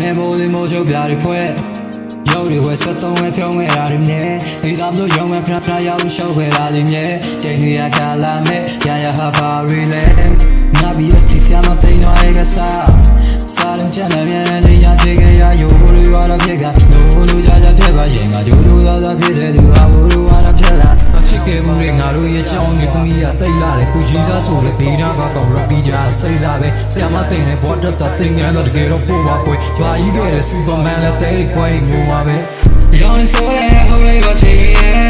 နဲ့မိုးလေးမိုးချုပ်ပြားတွေဖွဲ့ရုပ်တွေဝယ်ဆက်သုံးဝယ်ဖြုံးခဲ့တာတွေမြဲဒီသားမလို့ရုံမဲ့ခဏခဏရောက်ရှောက်ခဲ့တာတွေမြဲတိမ်တွေရကလာမဲ့ရရဟာပါရီလဲနာဘီအစတီဆီယာမတိန်တော်ရဲ့ကစားစားလုံးချမ်းတဲ့မြန်တဲ့ရပြေခဲ့ရယိုဘူလူရတော့ဖြစ်ကနိုးလူကြကြဖြစ်ပါရင်ငါဂျိုးလူသာသာဖြစ်တဲ့သူဟာဘူလူရတော့ဖြစ်လာချစ်ခဲ့မှုတွေငါတို့ရဲ့ချောင်းတွေသူကြီးကတိတ်လာတယ်သူကြီးစားဆိုတဲ့ဘေးနာကတော့ရပီဂျာစိတ်စားပဲဆရာမတိန်တဲ့ဘောတက်တာတင်ငန်းတော့တကယ်တော့ပို့ပါကွယ်ဘာကြီးခဲ့တဲ့စူပါမန်လက်သေးတွေကွယ်ငိုပါပဲရောင်းဆိုတဲ့ဟိုလေးကချင်ရဲ့